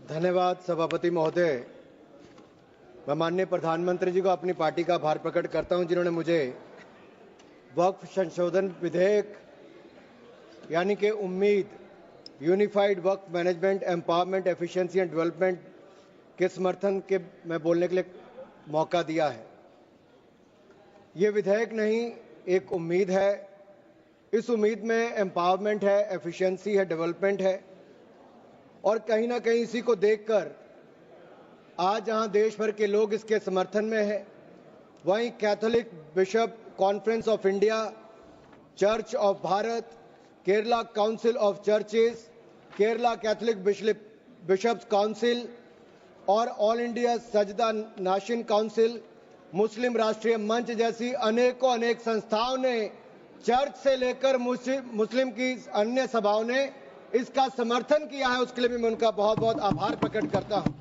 धन्यवाद सभापति महोदय। मैं माननीय प्रधानमंत्री जी को अपनी पार्टी का आभार प्रकट करता हूं, जिन्होंने मुझे वक्फ संशोधन विधेयक यानी कि उम्मीद unified Waqf management empowerment efficiency and development के समर्थन के में बोलने के लिए मौका दिया है। ये विधेयक नहीं, एक उम्मीद है। इस उम्मीद में एम्पावरमेंट है, एफिशिएंसी है, डेवलपमेंट है और कहीं ना कहीं इसी को देखकर आज जहां देश भर के लोग इसके समर्थन में हैं, वहीं Catholic bishop conference of India, church of Bharat, Kerala council of churches, Kerala Catholic bishops council और all India Sajjada Nashin council, मुस्लिम राष्ट्रीय मंच जैसी अनेक संस्थाओं ने, चर्च से लेकर मुस्लिम की अन्य सभाओं ने इसका समर्थन किया है। उसके लिए भी मैं उनका बहुत बहुत आभार प्रकट करता हूं।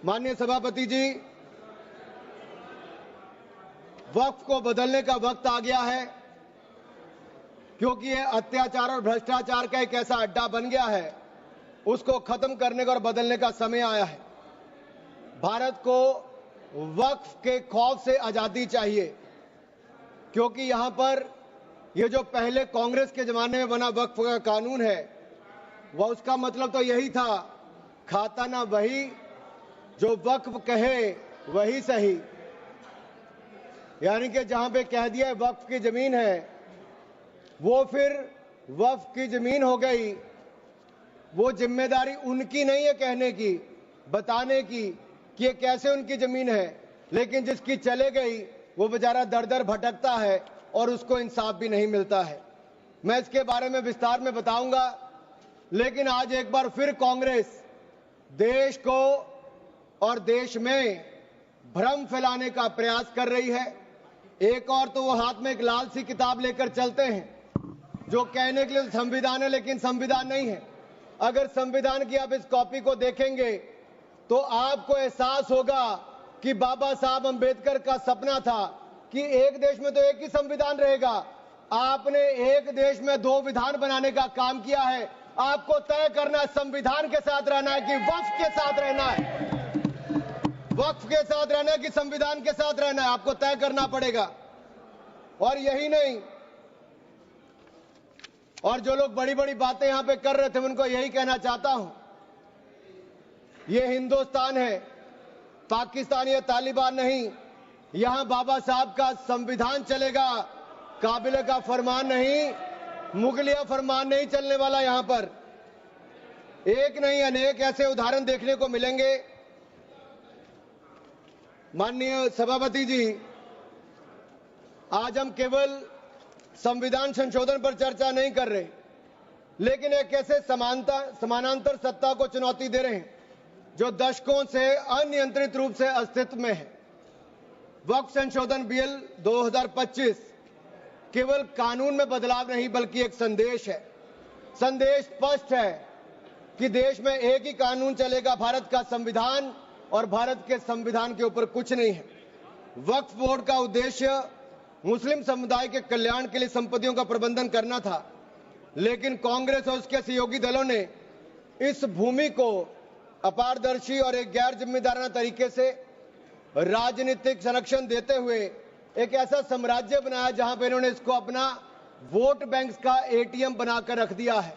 माननीय सभापति जी, वक्फ को बदलने का वक्त आ गया है, क्योंकि यह अत्याचार और भ्रष्टाचार का एक ऐसा अड्डा बन गया है। उसको खत्म करने का और बदलने का समय आया है। भारत को वक्फ के खौफ से आजादी चाहिए, क्योंकि यहां पर ये जो पहले कांग्रेस के जमाने में बना वक्फ का कानून है, वह उसका मतलब तो यही था, खाता ना वही जो वक्फ कहे वही सही। यानी कि जहां पे कह दिया वक्फ की जमीन है, वो फिर वक्फ की जमीन हो गई। वो जिम्मेदारी उनकी नहीं है कहने की, बताने की कि ये कैसे उनकी जमीन है, लेकिन जिसकी चले गई वो बेचारा दर दर भटकता है और उसको इंसाफ भी नहीं मिलता है। मैं इसके बारे में विस्तार में बताऊंगा, लेकिन आज एक बार फिर कांग्रेस देश को और देश में भ्रम फैलाने का प्रयास कर रही है। एक और तो वो हाथ में एक लाल सी किताब लेकर चलते हैं, जो कहने के लिए संविधान है लेकिन संविधान नहीं है। अगर संविधान की आप इस कॉपी को देखेंगे तो आपको एहसास होगा कि बाबा साहब अंबेडकर का सपना था कि एक देश में तो एक ही संविधान रहेगा। आपने एक देश में दो विधान बनाने का काम किया है। आपको तय करना है संविधान के साथ रहना है कि वक्फ के साथ रहना है, वक्फ के साथ रहना है कि संविधान के साथ रहना है, आपको तय करना पड़ेगा। और यही नहीं, और जो लोग बड़ी बड़ी बातें यहां पे कर रहे थे, उनको यही कहना चाहता हूं, ये हिंदुस्तान है, पाकिस्तान या तालिबान नहीं। यहां बाबा साहब का संविधान चलेगा, काबिले का फरमान नहीं, मुगलिया फरमान नहीं चलने वाला। यहां पर एक नहीं अनेक ऐसे उदाहरण देखने को मिलेंगे। माननीय सभापति जी, आज हम केवल संविधान संशोधन पर चर्चा नहीं कर रहे, लेकिन एक ऐसे समानांतर सत्ता को चुनौती दे रहे हैं जो दशकों से अनियंत्रित रूप से अस्तित्व में है। वक्फ संशोधन बिल 2025 केवल कानून में बदलाव नहीं, बल्कि एक संदेश है। संदेश स्पष्ट है कि देश में एक ही कानून चलेगा, भारत का संविधान, और भारत के संविधान के ऊपर कुछ नहीं है। वक्फ बोर्ड का उद्देश्य मुस्लिम समुदाय के कल्याण के लिए संपत्तियों का प्रबंधन करना था, लेकिन कांग्रेस और उसके सहयोगी दलों ने इस भूमि को अपारदर्शी और एक गैर जिम्मेदाराना तरीके से राजनीतिक संरक्षण देते हुए एक ऐसा साम्राज्य बनाया जहां पर इन्होंने इसको अपना वोट बैंक का एटीएम बनाकर रख दिया है।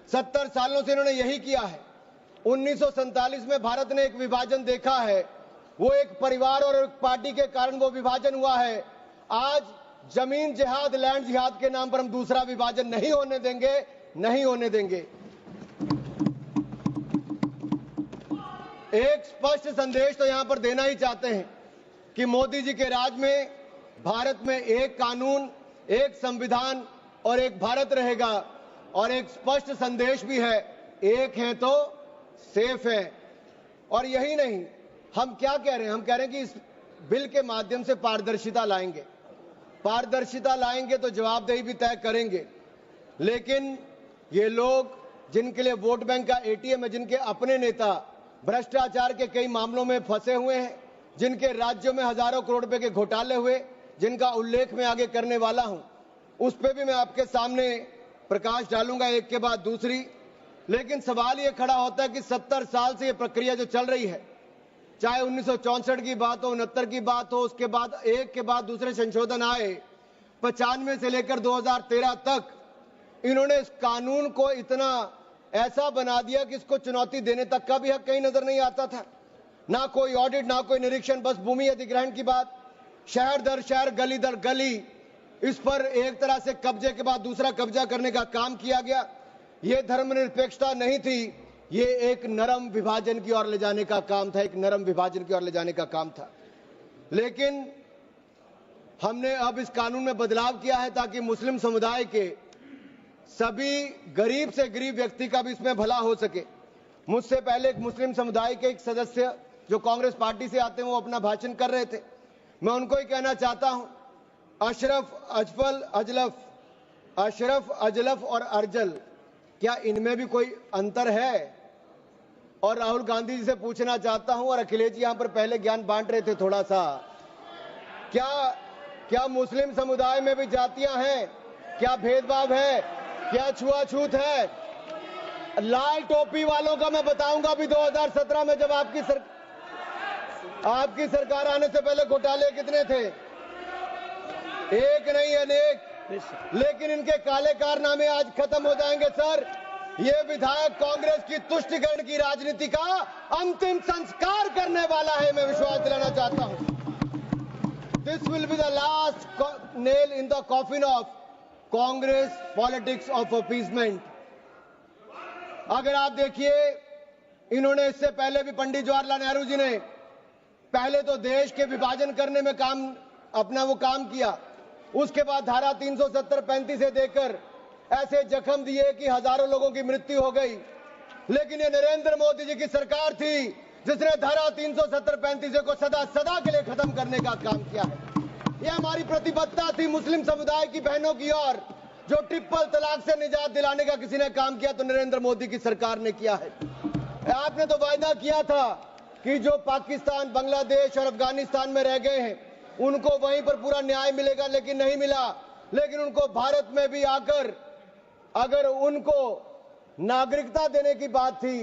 70 सालों से इन्होंने यही किया है। 1947 में भारत ने एक विभाजन देखा है, वो एक परिवार और एक पार्टी के कारण वो विभाजन हुआ है। आज जमीन जिहाद, लैंड जिहाद के नाम पर हम दूसरा विभाजन नहीं होने देंगे, नहीं होने देंगे। एक स्पष्ट संदेश तो यहां पर देना ही चाहते हैं कि मोदी जी के राज में भारत में एक कानून, एक संविधान और एक भारत रहेगा। और एक स्पष्ट संदेश भी है, एक है तो सेफ है। और यही नहीं, हम क्या कह रहे हैं, हम कह रहे हैं कि इस बिल के माध्यम से पारदर्शिता लाएंगे। पारदर्शिता लाएंगे तो जवाबदेही भी तय करेंगे। लेकिन ये लोग जिनके लिए वोट बैंक का एटीएम है, जिनके अपने नेता भ्रष्टाचार के कई मामलों में फंसे हुए हैं, जिनके राज्यों में हजारों करोड़ रुपए के घोटाले हुए, जिनका उल्लेख मैं आगे करने वाला हूं, उस पर भी मैं आपके सामने प्रकाश डालूंगा एक के बाद दूसरी। लेकिन सवाल ये खड़ा होता है कि 70 साल से ये प्रक्रिया जो चल रही है, चाहे 1964 की बात हो, 69 की बात हो, उसके बाद एक के बाद दूसरे संशोधन आए, 95 से लेकर 2013 तक इन्होंने इस कानून को इतना ऐसा बना दिया कि इसको चुनौती देने तक का भी हक कहीं नजर नहीं आता था। ना कोई ऑडिट, ना कोई निरीक्षण, बस भूमि अधिग्रहण की बात, शहर दर शहर, गली दर गली, इस पर एक तरह से कब्जे के बाद दूसरा कब्जा करने का काम किया गया। ये धर्मनिरपेक्षता नहीं थी, ये एक नरम विभाजन की ओर ले जाने का काम था, एक नरम विभाजन की ओर ले जाने का काम था। लेकिन हमने अब इस कानून में बदलाव किया है ताकि मुस्लिम समुदाय के सभी गरीब से गरीब व्यक्ति का भी इसमें भला हो सके। मुझसे पहले एक मुस्लिम समुदाय के एक सदस्य जो कांग्रेस पार्टी से आते हैं, वो अपना भाषण कर रहे थे। मैं उनको ही कहना चाहता हूं, अशरफ, अजलफ और अर्जल, क्या इनमें भी कोई अंतर है? और राहुल गांधी जी से पूछना चाहता हूं, और अखिलेश जी यहां पर पहले ज्ञान बांट रहे थे थोड़ा सा, क्या मुस्लिम समुदाय में भी जातियां हैं? क्या भेदभाव है? क्या छुआछूत है? लाल टोपी वालों का मैं बताऊंगा भी 2017 में जब आपकी सरकार आने से पहले घोटाले कितने थे, एक नहीं अनेक, लेकिन इनके काले कारनामे आज खत्म हो जाएंगे सर। ये विधायक कांग्रेस की तुष्टीकरण की राजनीति का अंतिम संस्कार करने वाला है, मैं विश्वास दिलाना चाहता हूं। This will be the last nail in the coffin of Congress politics of appeasement. अगर आप देखिए, इन्होंने इससे पहले भी पंडित जवाहरलाल नेहरू जी ने पहले तो देश के विभाजन करने में अपना वो काम किया, उसके बाद धारा 370-35 से देकर ऐसे जख्म दिए कि हजारों लोगों की मृत्यु हो गई। लेकिन ये नरेंद्र मोदी जी की सरकार थी जिसने धारा 370-35 को सदा के लिए खत्म करने का काम किया है। यह हमारी प्रतिबद्धता थी मुस्लिम समुदाय की बहनों की ओर। जो ट्रिपल तलाक से निजात दिलाने का किसी ने काम किया तो नरेंद्र मोदी की सरकार ने किया है। आपने तो वायदा किया था कि जो पाकिस्तान, बांग्लादेश और अफगानिस्तान में रह गए हैं उनको वहीं पर पूरा न्याय मिलेगा, लेकिन नहीं मिला। लेकिन उनको भारत में भी आकर अगर उनको नागरिकता देने की बात थी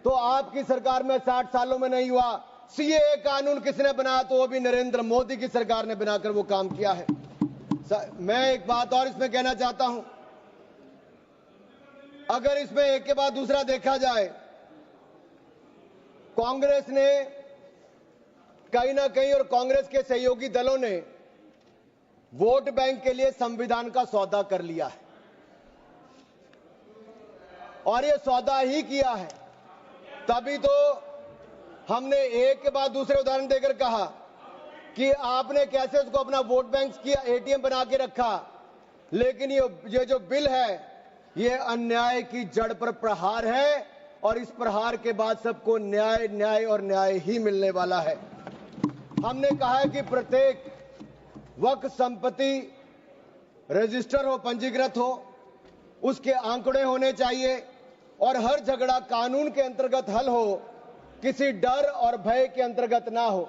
तो आपकी सरकार में 60 सालों में नहीं हुआ। सीएए कानून किसने बनाया? तो वो भी नरेंद्र मोदी की सरकार ने बनाकर वो काम किया है। मैं एक बात और इसमें कहना चाहता हूं, अगर इसमें एक के बाद दूसरा देखा जाए, कांग्रेस ने कहीं ना कहीं और कांग्रेस के सहयोगी दलों ने वोट बैंक के लिए संविधान का सौदा कर लिया है, और ये सौदा ही किया है। तभी तो हमने एक के बाद दूसरे उदाहरण देकर कहा कि आपने कैसे उसको अपना वोट बैंक किया, एटीएम बना के रखा। लेकिन ये जो बिल है ये अन्याय की जड़ पर प्रहार है, और इस प्रहार के बाद सबको न्याय न्याय और न्याय ही मिलने वाला है। हमने कहा है कि प्रत्येक वक्फ संपत्ति रजिस्टर हो, पंजीकृत हो, उसके आंकड़े होने चाहिए, और हर झगड़ा कानून के अंतर्गत हल हो, किसी डर और भय के अंतर्गत ना हो।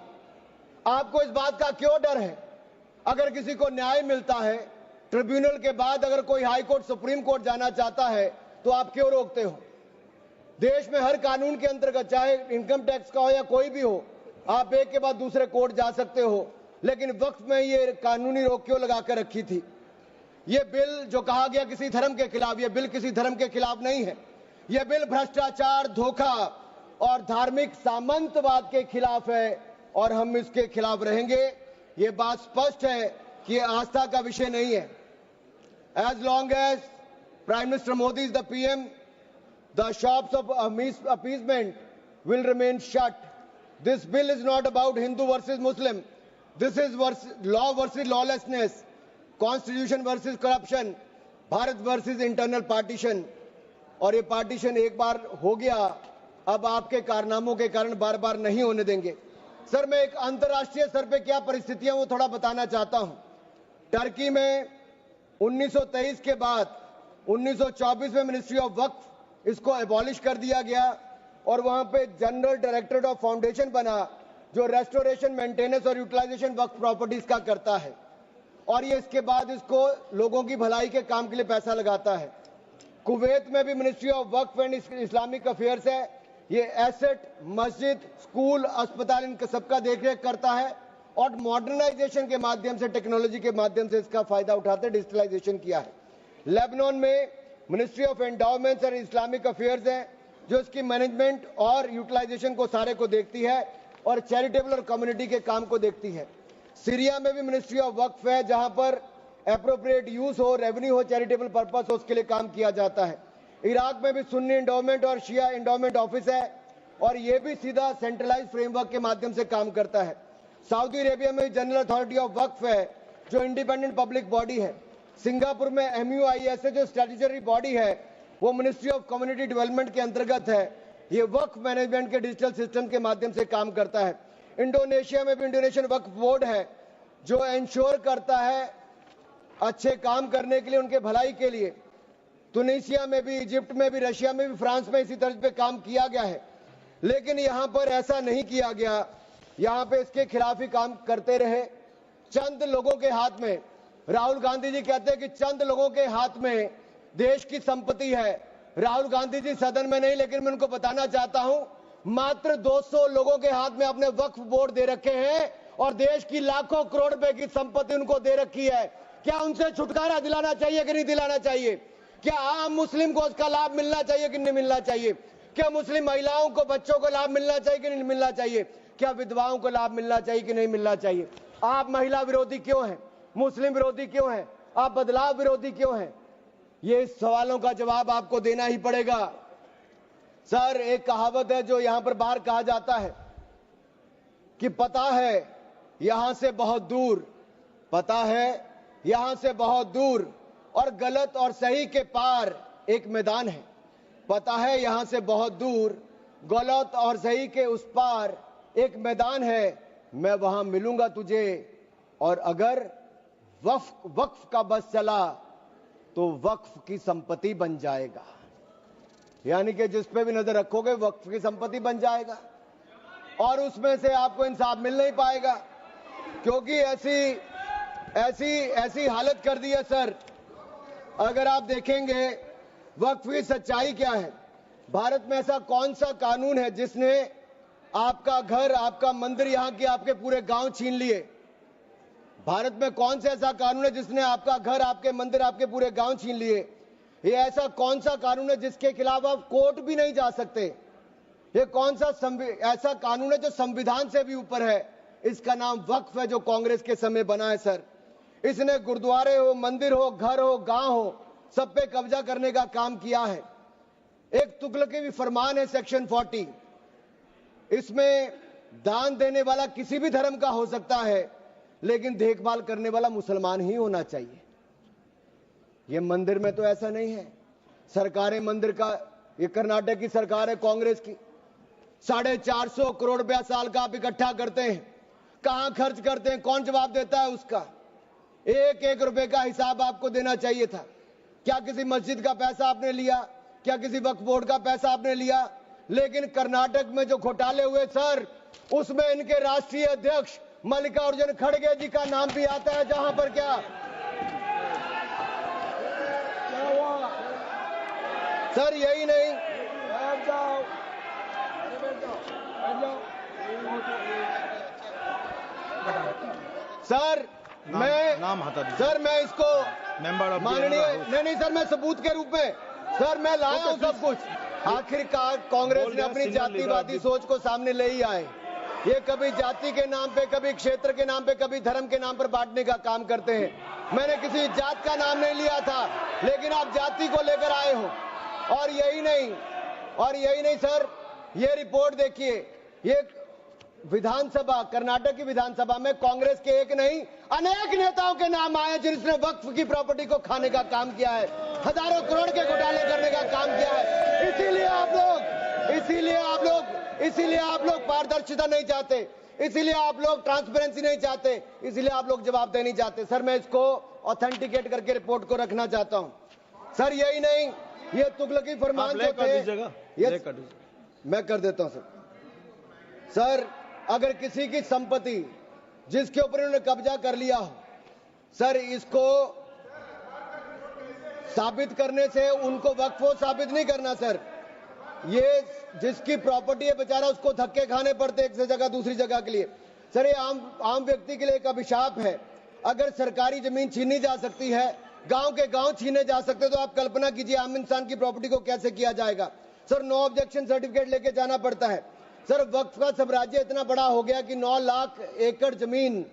आपको इस बात का क्यों डर है? अगर किसी को न्याय मिलता है, ट्रिब्यूनल के बाद अगर कोई हाई कोर्ट, सुप्रीम कोर्ट जाना चाहता है तो आप क्यों रोकते हो? देश में हर कानून के अंतर्गत, चाहे इनकम टैक्स का हो या कोई भी हो, आप एक के बाद दूसरे कोर्ट जा सकते हो। लेकिन वक्फ में ये कानूनी रोक क्यों लगाकर रखी थी? ये बिल जो कहा गया किसी धर्म के खिलाफ, ये बिल किसी धर्म के खिलाफ नहीं है। यह बिल भ्रष्टाचार, धोखा और धार्मिक सामंतवाद के खिलाफ है, और हम इसके खिलाफ रहेंगे। ये बात स्पष्ट है कि ये आस्था का विषय नहीं है। As long as prime minister Modi is the PM, the shops of appeasement will remain shut. This bill is not about Hindu versus Muslim, this is law versus lawlessness, constitution versus corruption, Bharat versus internal partition. और ये partition एक बार हो गया, अब आपके कारनामों के कारण बार बार नहीं होने देंगे। सर, मैं एक अंतर्राष्ट्रीय स्तर पे क्या परिस्थितियां वो थोड़ा बताना चाहता हूं। टर्की में 1923 के बाद 1924 में मिनिस्ट्री ऑफ वक्फ इसको एबॉलिश कर दिया गया, और वहां पे जनरल डायरेक्टरेट ऑफ फाउंडेशन बना जो रेस्टोरेशन, मेंटेनेंस और यूटिलाइजेशन वक्फ प्रॉपर्टीज का करता है, और ये इसके बाद इसको लोगों की भलाई के काम के लिए पैसा लगाता है। कुवैत में भी ministry of Waqf and Islamic affairs है। ये एसेट, मस्जिद, स्कूल, अस्पताल, इन सबका देखरेख करता है और मॉडर्नाइजेशन के माध्यम से, टेक्नोलॉजी के माध्यम से इसका फायदा उठाते डिजिटलाइजेशन किया है। लेबनान में ministry of endowments and Islamic affairs है जो इसकी मैनेजमेंट और यूटिलाइजेशन को सारे को देखती है और चैरिटेबल और कम्युनिटी के काम को देखती है। सीरिया में भी मिनिस्ट्री ऑफ वक्फ है जहां पर एप्रोप्रिएट यूज हो, रेवेन्यू हो, चैरिटेबल पर्पस हो, उसके लिए काम किया जाता है। इराक में भी सुन्नी एंडोमेंट और शिया एंडोमेंट ऑफिस है और ये भी सीधा सेंट्रलाइज फ्रेमवर्क के माध्यम से काम करता है। सऊदी अरेबिया में जनरल अथॉरिटी ऑफ वक्फ है जो इंडिपेंडेंट पब्लिक बॉडी है। सिंगापुर में MUIS है जो स्टैट्यूटरी बॉडी है, वो मिनिस्ट्री ऑफ कम्युनिटी डेवलपमेंट के अंतर्गत है। ये वक्फ मैनेजमेंट के डिजिटल सिस्टम के माध्यम से काम करता है। इंडोनेशिया में भी इंडोनेशियन वक्फ बोर्ड है जो इंश्योर करता है अच्छे काम करने के लिए, उनके भलाई के लिए। तुनिसिया में भी, इजिप्ट में भी, रशिया में भी, फ्रांस में इसी तर्ज पे काम किया गया है। लेकिन यहां पर ऐसा नहीं किया गया, यहां पे इसके खिलाफ ही काम करते रहे। चंद लोगों के हाथ में, राहुल गांधी जी कहते हैं कि चंद लोगों के हाथ में देश की संपत्ति है। राहुल गांधी जी सदन में नहीं, लेकिन मैं उनको बताना चाहता हूं, मात्र 200 लोगों के हाथ में अपने वक्फ बोर्ड दे रखे हैं और देश की लाखों करोड़ रुपए की संपत्ति उनको दे रखी है। क्या उनसे छुटकारा दिलाना चाहिए कि नहीं दिलाना चाहिए? क्या आम मुस्लिम को उसका लाभ मिलना चाहिए कि नहीं मिलना चाहिए? क्या मुस्लिम महिलाओं को, बच्चों को लाभ मिलना चाहिए कि नहीं मिलना चाहिए? क्या विधवाओं को लाभ मिलना चाहिए कि नहीं मिलना चाहिए? आप महिला विरोधी क्यों हैं? मुस्लिम विरोधी क्यों हैं? आप बदलाव विरोधी क्यों हैं? ये सवालों का जवाब आपको देना ही पड़ेगा। सर, एक कहावत है जो यहां पर बाहर कहा जाता है कि पता है यहां से बहुत दूर, पता है यहां से बहुत दूर और गलत और सही के पार एक मैदान है। पता है यहां से बहुत दूर, गलत और सही के उस पार एक मैदान है। मैं वहां मिलूंगा तुझे और अगर वक्फ का बस चला तो वक्फ की संपत्ति बन जाएगा। यानी कि जिस पे भी नजर रखोगे वक्फ की संपत्ति बन जाएगा और उसमें से आपको इंसाफ मिल नहीं पाएगा, क्योंकि ऐसी हालत कर दी है। सर, अगर आप देखेंगे वक्फ की सच्चाई क्या है, भारत में ऐसा कौन सा कानून है जिसने आपका घर, आपका मंदिर, यहां के आपके पूरे गांव छीन लिए? भारत में कौन सा ऐसा कानून है जिसने आपका घर, आपके मंदिर, आपके पूरे गांव छीन लिए? ये ऐसा कौन सा कानून है जिसके खिलाफ आप कोर्ट भी नहीं जा सकते? ये कौन सा ऐसा कानून है जो संविधान से भी ऊपर है? इसका नाम वक्फ है जो कांग्रेस के समय बना है। सर, इसने गुरुद्वारे हो, मंदिर हो, घर हो, गांव हो, सब पे कब्जा करने का काम किया है। एक तुगलकी फरमान है सेक्शन 40, इसमें दान देने वाला किसी भी धर्म का हो सकता है, लेकिन देखभाल करने वाला मुसलमान ही होना चाहिए। ये मंदिर में तो ऐसा नहीं है। सरकारें मंदिर का, ये कर्नाटक की सरकार है कांग्रेस की, 450 करोड़ रुपया साल का आप इकट्ठा करते हैं, कहां खर्च करते हैं? कौन जवाब देता है उसका? एक एक रुपए का हिसाब आपको देना चाहिए था। क्या किसी मस्जिद का पैसा आपने लिया? क्या किसी वक्फ बोर्ड का पैसा आपने लिया? लेकिन कर्नाटक में जो घोटाले हुए सर, उसमें इनके राष्ट्रीय अध्यक्ष मल्लिकार्जुन खड़गे जी का नाम भी आता है। जहां पर क्या सर, यही नहीं, सर मैं इसको माननीय नहीं सर, मैं सबूत के रूप में सर मैं लाया हूं सब कुछ। आखिरकार कांग्रेस ने अपनी जातिवादी सोच को सामने ले ही आए। ये कभी जाति के नाम पे, कभी क्षेत्र के नाम पे, कभी धर्म के नाम पर बांटने का काम करते हैं। मैंने किसी जात का नाम नहीं लिया था, लेकिन आप जाति को लेकर आए हो। और यही नहीं सर, ये रिपोर्ट देखिए, ये विधानसभा, कर्नाटक की विधानसभा में कांग्रेस के एक नहीं अनेक नेताओं के नाम आए जिन्होंने वक्फ की प्रॉपर्टी को खाने का काम किया है, हजारों करोड़ के घोटाले करने का काम किया है। इसीलिए आप लोग पारदर्शिता नहीं चाहते, इसीलिए आप लोग ट्रांसपेरेंसी नहीं चाहते, इसीलिए आप लोग जवाबदेही नहीं चाहते। सर, मैं इसको ऑथेंटिकेट करके रिपोर्ट को रखना चाहता हूं। सर, यही नहीं, ये तुगलकी फरमान जो थे, मैं कर देता हूं सर, अगर किसी की संपत्ति जिसके ऊपर उन्होंने कब्जा कर लिया हो, सर इसको साबित करने से उनको वक्फ हो साबित नहीं करना सर। ये जिसकी प्रॉपर्टी है बेचारा उसको धक्के खाने पड़ते एक से जगह दूसरी जगह के लिए। सर ये आम व्यक्ति के लिए एक अभिशाप है। अगर सरकारी जमीन छीनी जा सकती है, गांव के गांव छीने जा सकते, तो आप कल्पना कीजिए आम इंसान की प्रॉपर्टी को कैसे किया जाएगा। सर नो ऑब्जेक्शन सर्टिफिकेट लेके जाना पड़ता है। सर वक्फ का साम्राज्य इतना बड़ा हो गया कि 9 लाख एकड़ जमीन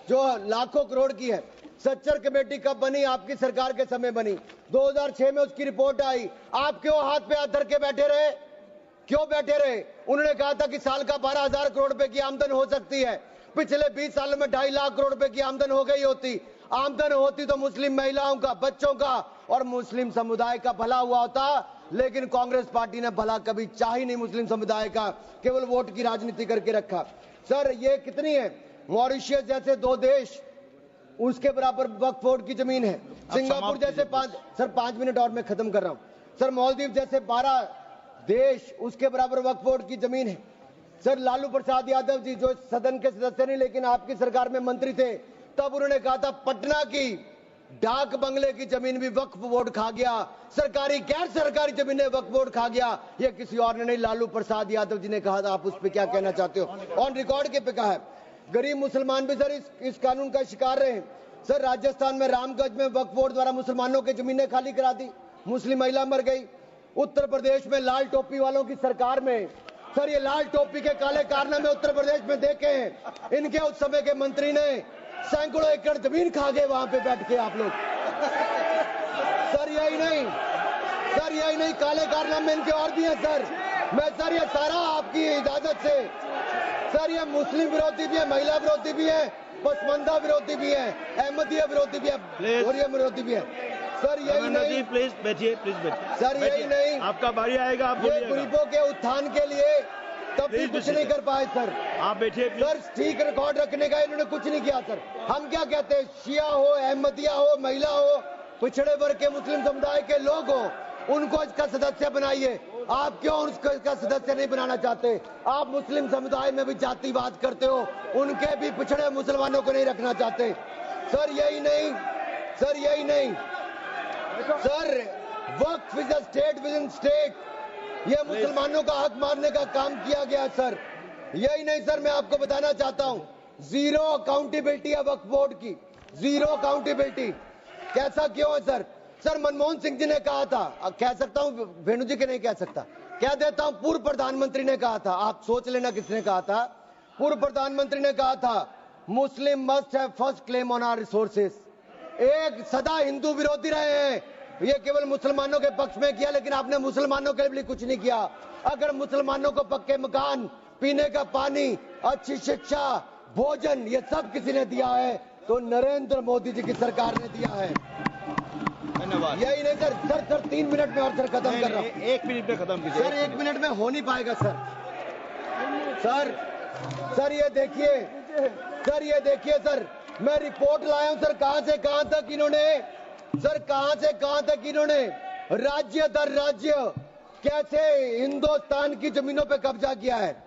जो लाखों करोड़ की है। सच्चर कमेटी कब बनी? आपकी सरकार के समय बनी। 2006 में उसकी रिपोर्ट आई। आप क्यों हाथ पे हाथ धर के बैठे रहे? क्यों बैठे रहे? उन्होंने कहा था कि साल का 12,000 करोड़ रुपए की आमदन हो सकती है। पिछले 20 सालों में 2.5 लाख करोड़ रुपए की आमदन हो गई होती। आमदन होती तो मुस्लिम महिलाओं का, बच्चों का और मुस्लिम समुदाय का भला हुआ होता। लेकिन कांग्रेस पार्टी ने भला कभी चाह ही नहीं मुस्लिम समुदाय का, केवल वोट की राजनीति करके रखा। सर ये कितनी है? मॉरिशस जैसे 2 देश उसके बराबर वक्फ बोर्ड की जमीन है। सिंगापुर जैसे 5 मिनट और मैं खत्म कर रहा हूं। सर मालदीव जैसे 12 देश उसके बराबर वक्फ बोर्ड की जमीन है। सर लालू प्रसाद यादव जी जो सदन के सदस्य नहीं लेकिन आपकी सरकार में मंत्री थे, तब उन्होंने कहा था पटना की डाक बंगले की जमीन भी वक्फ बोर्ड खा गया, सरकारी गैर सरकारी जमीनें वक्फ बोर्ड खा गया। ये किसी और ने नहीं, लालू प्रसाद यादव जी ने कहा था। आप उस पर क्या कहना चाहते हो? ऑन रिकॉर्ड के पे कहा है। गरीब मुसलमान भी सर इस कानून का शिकार रहे। सर राजस्थान में रामगंज में वक्फ बोर्ड द्वारा मुसलमानों की जमीनें खाली करा दी, मुस्लिम महिला मर गई। उत्तर प्रदेश में लाल टोपी वालों की सरकार में, सर ये लाल टोपी के काले कारनामे उत्तर प्रदेश में देखे हैं। इनके उस समय के मंत्री ने सैकड़ों एकड़ जमीन खा गए वहां पे बैठ के आप लोग। सर यही नहीं, काले कारनामे इनके और भी हैं सर। मैं सर ये सारा आपकी इजाजत से, सर ये मुस्लिम विरोधी भी है, महिला विरोधी भी है, पसमंदा विरोधी भी है, अहमदिया विरोधी भी है, और ये विरोधी भी है। सर यही नहीं, प्लीज बैठिए, सर यही नहीं, आपका बारी आएगा, आप ये गरीबों के उत्थान के लिए तब भी कुछ नहीं कर पाए सर। आप बैठिए सर ठीक रिकॉर्ड रखने का इन्होंने कुछ नहीं किया सर। हम क्या कहते हैं, शिया हो, अहमदिया हो, महिला हो, पिछड़े वर्ग के मुस्लिम समुदाय के लोग हो, उनको इसका सदस्य बनाइए। आप क्यों उसको इसका सदस्य नहीं बनाना चाहते? आप मुस्लिम समुदाय में भी जातिवाद करते हो, उनके भी पिछड़े मुसलमानों को नहीं रखना चाहते। सर यही नहीं, sir Waqf is a state with in state, ये मुसलमानों का हक मारने का काम किया गया सर। यही नहीं सर, मैं आपको बताना चाहता हूं, जीरो अकाउंटेबिलिटी है वक्फ बोर्ड की, जीरो अकाउंटेबिलिटी। कैसा क्यों है सर? सर मनमोहन सिंह जी ने कहा था, कह सकता हूं, वेणु जी के नहीं कह सकता, कह देता हूं, पूर्व प्रधानमंत्री ने कहा था, आप सोच लेना किसने कहा था। पूर्व प्रधानमंत्री ने कहा था Muslim must have first claim on our resources. एक सदा हिंदू विरोधी रहे हैं, ये केवल मुसलमानों के पक्ष में किया, लेकिन आपने मुसलमानों के लिए कुछ नहीं किया। अगर मुसलमानों को पक्के मकान, पीने का पानी, अच्छी शिक्षा, भोजन, ये सब किसी ने दिया है तो नरेंद्र मोदी जी की सरकार ने दिया है। धन्यवाद। यही नहीं सर 3 मिनट में और सर खत्म कर रहा हूँ। 1 मिनट में खत्म कीजिए। सर 1 मिनट में हो नहीं पाएगा सर ये देखिए सर, मैं रिपोर्ट लाया हूं सर, कहां से कहां तक इन्होंने राज्य दर राज्य कैसे हिंदुस्तान की जमीनों पे कब्जा किया है।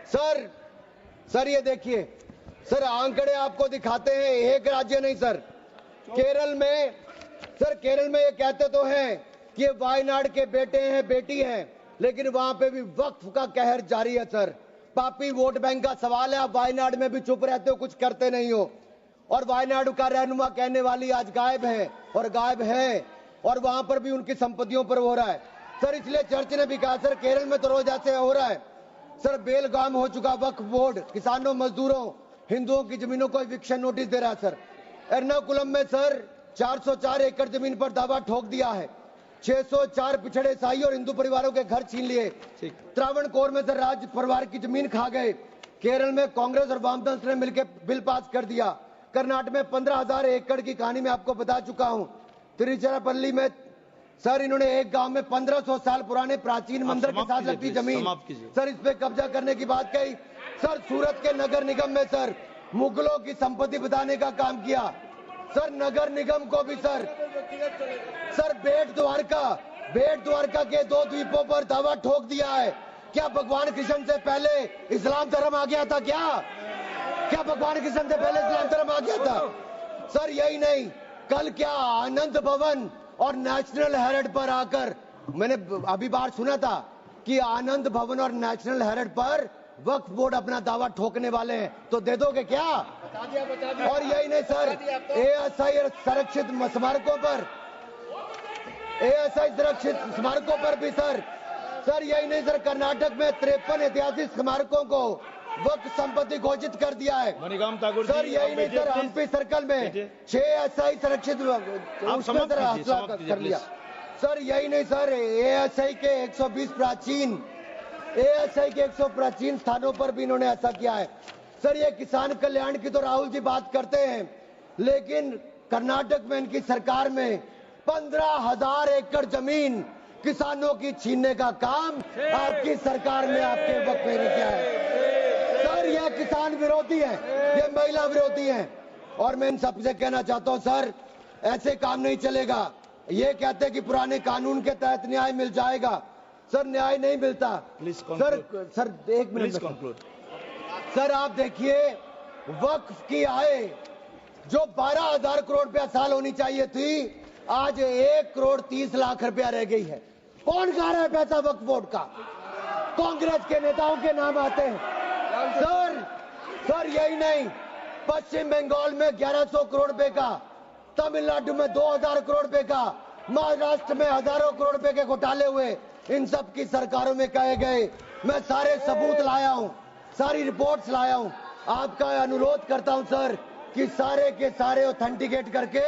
सर ये देखिए सर, आंकड़े आपको दिखाते हैं, एक राज्य नहीं सर, केरल में ये कहते तो हैं कि ये वायनाड के बेटे हैं, बेटी हैं, लेकिन वहां पे भी वक्फ का कहर जारी है सर। पापी वोट बैंक का सवाल है, आप वायनाड में भी चुप रहते हो, कुछ करते नहीं हो। और वायनाड का रहनुमा कहने वाली आज गायब है, और वहां पर भी उनकी संपत्तियों पर हो रहा है सर। इसलिए चर्च ने भी कहा सर, केरल में तो रोज ऐसे हो रहा है सर, बेलगाम हो चुका वक्फ बोर्ड, किसानों, मजदूरों, हिंदुओं की जमीनों को इविक्शन नोटिस दे रहा है सर। एर्नाकुलम में सर 404 एकड़ जमीन पर दावा ठोक दिया है, 604 पिछड़े ईसाई और हिंदू परिवारों के घर छीन लिए। त्रावणकोर में सर राज परिवार की जमीन खा गए। केरल में कांग्रेस और वामदल ने मिलकर बिल पास कर दिया। कर्नाटक में 15,000 एकड़ की कहानी में आपको बता चुका हूं। तिरुचिरापल्ली में सर इन्होंने एक गांव में 1500 साल पुराने प्राचीन मंदिर के साथ लगती जमीन सर, इस पे कब्जा करने की बात कही सर। सूरत के नगर निगम में सर मुगलों की संपत्ति बताने का काम किया सर। नगर निगम को भी सर बेट द्वारका के 2 द्वीपों पर दावा ठोक दिया है। क्या भगवान कृष्ण से पहले इस्लाम धर्म आ गया था? क्या भगवान कृष्ण से पहले इस्लाम धर्म आ गया था? सर यही नहीं, कल क्या आनंद भवन और नेशनल हेराल्ड पर आकर, मैंने अभी बार सुना था कि आनंद भवन और नेशनल हेराल्ड पर वक्फ बोर्ड अपना दावा ठोकने वाले हैं, तो दे दोगे क्या? बता दिया। और यही नहीं सर, एएसआई संरक्षित स्मारकों पर, एएसआई सुरक्षित स्मारकों पर भी सर यही नहीं सर, कर्नाटक में 53 ऐतिहासिक स्मारकों को वक्फ संपत्ति घोषित कर दिया है। मणिकाम ठाकुर सर यही नहीं सर, हम्पी सर्कल में 6 ऐसा संरक्षित उसमें सर हासिल कर लिया। सर यही नहीं सर, एएसआई के 120 प्राचीन स्थानों पर भी इन्होंने ऐसा किया है। सर ये किसान कल्याण की तो राहुल जी बात करते हैं, लेकिन कर्नाटक में इनकी सरकार में 15,000 एकड़ जमीन किसानों की छीनने का काम आपकी सरकार में आपके वक्त में किया है। सर यह किसान विरोधी है, ये महिला विरोधी है। और मैं इन सबसे कहना चाहता हूं सर, ऐसे काम नहीं चलेगा। ये कहते हैं कि पुराने कानून के तहत न्याय मिल जाएगा, सर न्याय नहीं मिलता। सर एक मिनट सर, आप देखिए वक्फ की आय जो 12,000 करोड़ रुपया साल होनी चाहिए थी, आज 1 करोड़ 30 लाख रुपया रह गई है। कौन खा रहा है पैसा वक्फ बोर्ड का? कांग्रेस के नेताओं के नाम आते हैं। सर यही नहीं, पश्चिम बंगाल में 1100 करोड़ रुपए का, तमिलनाडु में 2000 करोड़ रुपए का, महाराष्ट्र में हजारों करोड़ रुपए के घोटाले हुए। इन सब की सरकारों में कहे गए, मैं सारे सबूत लाया हूं, सारी रिपोर्ट्स लाया हूं। आपका अनुरोध करता हूं सर कि सारे के सारे ऑथेंटिकेट करके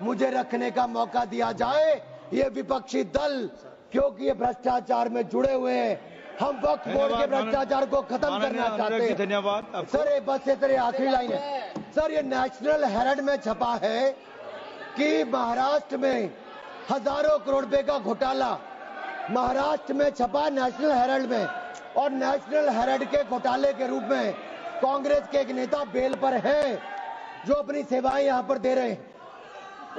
मुझे रखने का मौका दिया जाए। ये विपक्षी दल क्योंकि ये भ्रष्टाचार में जुड़े हुए हैं, हम वक्फ बोर्ड के भ्रष्टाचार को खत्म करना चाहते हैं। धन्यवाद सर। ये बस ये तेरे आखिरी लाइन है सर, ये नेशनल हेराल्ड में छपा है कि महाराष्ट्र में हजारों करोड़ रुपए का घोटाला, महाराष्ट्र में छपा नेशनल हेराल्ड में, और नेशनल हेराल्ड के घोटाले के रूप में कांग्रेस के एक नेता बेल पर है जो अपनी सेवाएं यहां पर दे रहे हैं।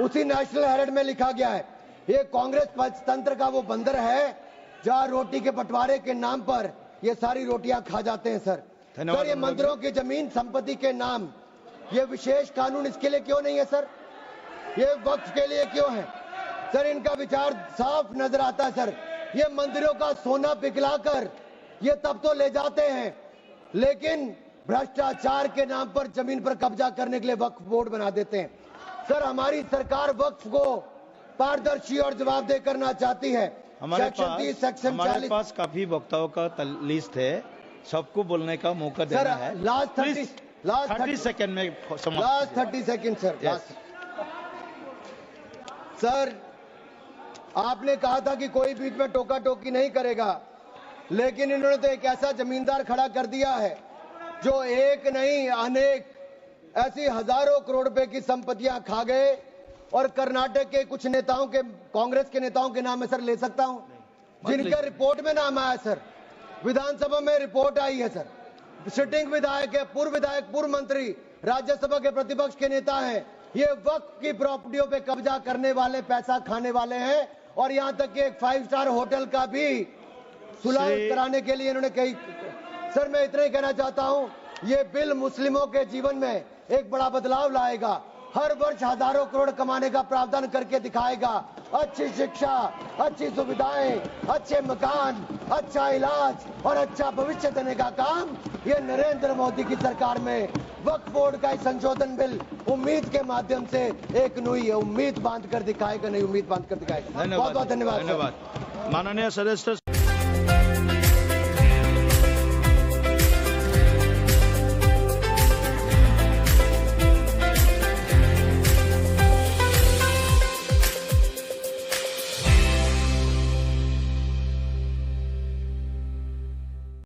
उसी नेशनल हेराल्ड में लिखा गया है, ये कांग्रेस पंचतंत्र का वो बंदर है जहां रोटी के बंटवारे के नाम पर ये सारी रोटियां खा जाते हैं सर। सर ये मंदिरों की जमीन संपत्ति के नाम, ये विशेष कानून इसके लिए क्यों नहीं है सर? ये वक्फ के लिए क्यों है सर? इनका विचार साफ नजर आता है सर। ये मंदिरों का सोना पिघलाकर ये तब तो ले जाते हैं, लेकिन भ्रष्टाचार के नाम पर जमीन पर कब्जा करने के लिए वक्फ बोर्ड बना देते हैं। सर हमारी सरकार वक्फ को पारदर्शी और जवाबदेह करना चाहती है। हमारे पास काफी वक्ताओं का लिस्ट है, सबको बोलने का मौका देना है। लास्ट 30 सेकंड में लास्ट 30 सेकंड सर। सर आपने कहा था कि कोई बीच में टोका टोकी नहीं करेगा, लेकिन इन्होंने तो एक ऐसा जमींदार खड़ा कर दिया है जो एक नहीं अनेक ऐसी हजारों करोड़ रुपए की संपत्तियां खा गए। और कर्नाटक के कुछ नेताओं के, कांग्रेस के नेताओं के नाम में सर ले सकता हूं, जिनका रिपोर्ट में नाम आया सर, विधानसभा में रिपोर्ट आई है सर। सिटिंग विधायक है, पूर्व विधायक, पूर्व मंत्री, राज्यसभा के प्रतिपक्ष के नेता हैं। ये वक्फ की प्रॉपर्टियों पे कब्जा करने वाले, पैसा खाने वाले हैं। और यहां तक कि एक 5 स्टार होटल का भी सुलह कराने के लिए इन्होंने कही। सर मैं इतना ही कहना चाहता हूं, ये बिल मुस्लिमों के जीवन में एक बड़ा बदलाव लाएगा। हर वर्ष हजारों करोड़ कमाने का प्रावधान करके दिखाएगा। अच्छी शिक्षा, अच्छी सुविधाएं, अच्छे मकान, अच्छा इलाज और अच्छा भविष्य देने का काम ये नरेंद्र मोदी की सरकार में वक्फ बोर्ड का संशोधन बिल उम्मीद के माध्यम से एक नई उम्मीद बांध कर दिखाएगा, नई उम्मीद बांध कर दिखाएगा। बहुत बहुत धन्यवाद। माननीय सदस्य।